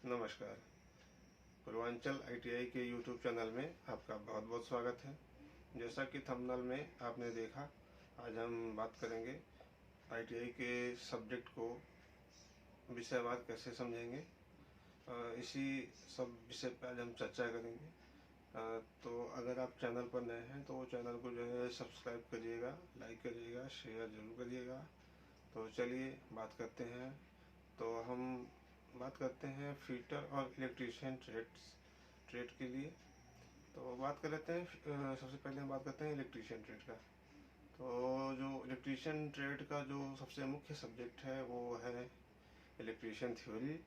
नमस्कार। पूर्वांचल आईटीआई के YouTube channel में आपका बहुत बहुत स्वागत है। जैसा कि थंबनेल में आपने देखा, आज हम बात करेंगे आईटीआई के सब्जेक्ट को विषयवार कैसे समझेंगे। इसी सब विषय पर आज हम चर्चा करेंगे। तो अगर आप चैनल पर नए हैं तो चैनल को जो है सब्सक्राइब करिएगा, लाइक करिएगा, शेयर ज़रूर करिएगा। तो चलिए बात करते हैं। तो हम बात करते हैं फिटर और इलेक्ट्रीशियन ट्रेड के लिए। तो बात कर लेते हैं। सबसे पहले हम बात करते हैं इलेक्ट्रीशियन ट्रेड का। तो जो इलेक्ट्रीशियन ट्रेड का जो सबसे मुख्य सब्जेक्ट है वो है इलेक्ट्रीशियन थ्योरी।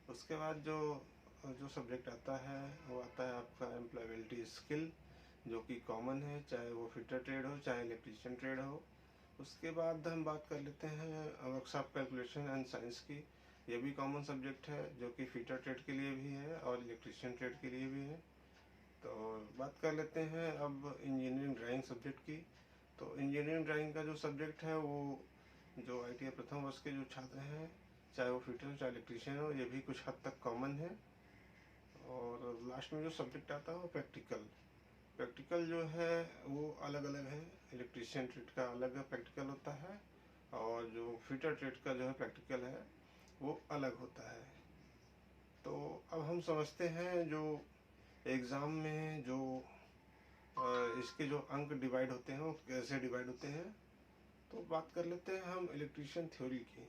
उसके बाद जो सब्जेक्ट आता है वो आता है आपका एम्प्लॉयबिलिटी स्किल, जो कि कॉमन है, चाहे वो फिटर ट्रेड हो चाहे इलेक्ट्रीशियन ट्रेड हो। उसके बाद हम बात कर लेते हैं वर्कशॉप कैलकुलेशन एंड साइंस की। ये भी कॉमन सब्जेक्ट है जो कि फिटर ट्रेड के लिए भी है और इलेक्ट्रीशियन ट्रेड के लिए भी है। तो बात कर लेते हैं अब इंजीनियरिंग ड्राइंग सब्जेक्ट की। तो इंजीनियरिंग ड्राइंग का जो सब्जेक्ट है वो जो आईटीआई प्रथम वर्ष के जो छात्र हैं, चाहे वो फिटर हो चाहे इलेक्ट्रीशियन हो, ये भी कुछ हद तक कॉमन है। और लास्ट में जो सब्जेक्ट आता है वो प्रैक्टिकल जो है वो अलग अलग है। इलेक्ट्रीशियन ट्रेड का अलग प्रैक्टिकल होता है और जो फिटर ट्रेड का जो है प्रैक्टिकल है वो अलग होता है। तो अब हम समझते हैं जो एग्ज़ाम में जो इसके जो अंक डिवाइड होते हैं वो कैसे डिवाइड होते हैं। तो बात कर लेते हैं हम इलेक्ट्रीशियन थ्योरी की।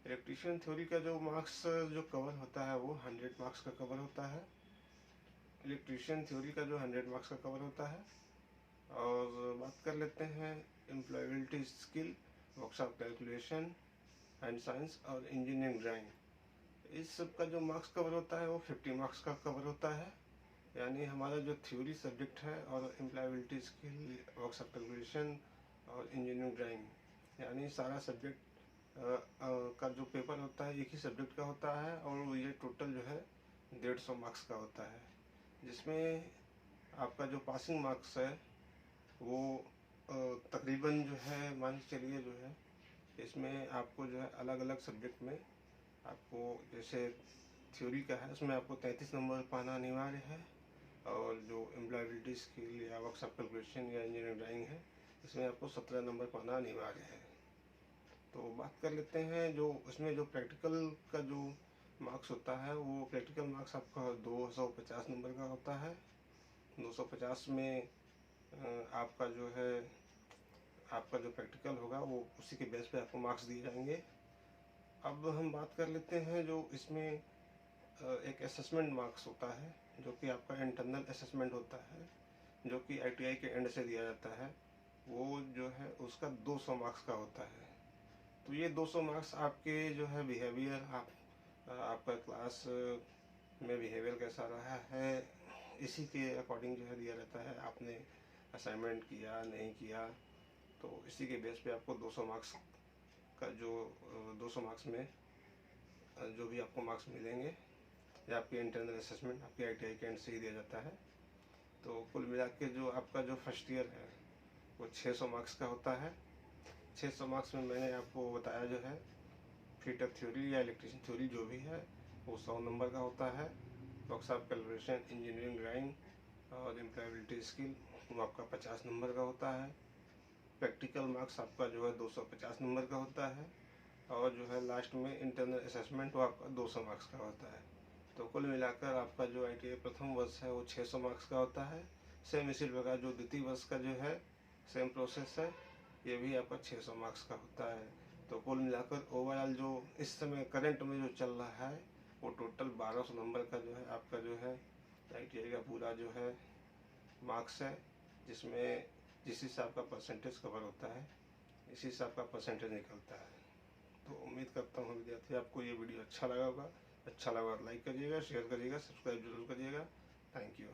इलेक्ट्रीशियन थ्योरी का जो मार्क्स जो कवर होता है वो 100 मार्क्स का कवर होता है। इलेक्ट्रीशियन थ्योरी का जो 100 मार्क्स का कवर होता है। और बात कर लेते हैं employability skill, workshop calculation and science और इंजीनियरिंग ड्राइंग। इस सब का जो मार्क्स कवर होता है वो 50 मार्क्स का कवर होता है। यानी हमारा जो थ्योरी सब्जेक्ट है और एम्प्लॉयबिलिटी स्किल, वर्कशॉप कैलकुलेशन और इंजीनियरिंग ड्राइंग, यानी सारा सब्जेक्ट का जो पेपर होता है एक ही सब्जेक्ट का होता है और ये टोटल जो है 150 मार्क्स का होता है। जिसमें आपका जो पासिंग मार्क्स है वो तकरीबन जो है मान के चलिए जो है इसमें आपको जो है अलग अलग सब्जेक्ट में आपको, जैसे थ्योरी का है उसमें आपको 33 नंबर पाना अनिवार्य है। और जो एम्प्लॉयबिलिटी स्किल या वर्कशॉप कैलकुलेशन या इंजीनियरिंग ड्राइंग है इसमें आपको 17 नंबर पाना अनिवार्य है। तो बात कर लेते हैं जो उसमें जो प्रैक्टिकल का जो मार्क्स होता है वो प्रैक्टिकल मार्क्स आपका 250 नंबर का होता है। 250 में आपका जो है आपका जो प्रैक्टिकल होगा वो उसी के बेस पे आपको मार्क्स दिए जाएंगे। अब हम बात कर लेते हैं जो इसमें एक असेसमेंट मार्क्स होता है जो कि आपका इंटरनल असेसमेंट होता है, जो कि आईटीआई के एंड से दिया जाता है। वो जो है उसका 200 मार्क्स का होता है। तो ये 200 मार्क्स आपके जो है बिहेवियर, आपका क्लास में बिहेवियर कैसा रहा है इसी के अकॉर्डिंग जो है दिया जाता है। आपने असाइनमेंट किया नहीं किया, तो इसी के बेस पे आपको 200 मार्क्स का जो 200 मार्क्स में जो भी आपको मार्क्स मिलेंगे या आपके इंटरनल असेसमेंट आपके आईटीआई के एंड से ही दिया जाता है। तो कुल मिला के जो आपका जो फर्स्ट ईयर है वो 600 मार्क्स का होता है। 600 मार्क्स में मैंने आपको बताया जो है फिटर थ्योरी या इलेक्ट्रीशियन थ्योरी जो भी है वो 100 नंबर का होता है। वर्कशॉप कैलकुलेशन, इंजीनियरिंग ड्राइंग और एम्प्लॉयबिलिटी स्किल वो आपका 50 नंबर का होता है। प्रैक्टिकल मार्क्स आपका जो है 250 नंबर का होता है। और जो है लास्ट में इंटरनल असेसमेंट वो आपका 200 मार्क्स का होता है। तो कुल मिलाकर आपका जो आईटीआई प्रथम वर्ष है वो 600 मार्क्स का होता है। सेम इसी प्रकार जो द्वितीय वर्ष का जो है सेम प्रोसेस है, ये भी आपका 600 मार्क्स का होता है। तो कुल मिलाकर ओवरऑल जो इस समय करंट में जो चल रहा है वो टोटल 1200 नंबर का जो है आपका जो है आईटीआई का पूरा जो है मार्क्स है, जिसमें जिस हिसाब का परसेंटेज कवर होता है इसी हिसाब का परसेंटेज निकलता है। तो उम्मीद करता हूँ विद्यार्थी आपको ये वीडियो अच्छा लगा होगा। अच्छा लगा लाइक करिएगा, शेयर करिएगा, सब्सक्राइब जरूर करिएगा। Thank you.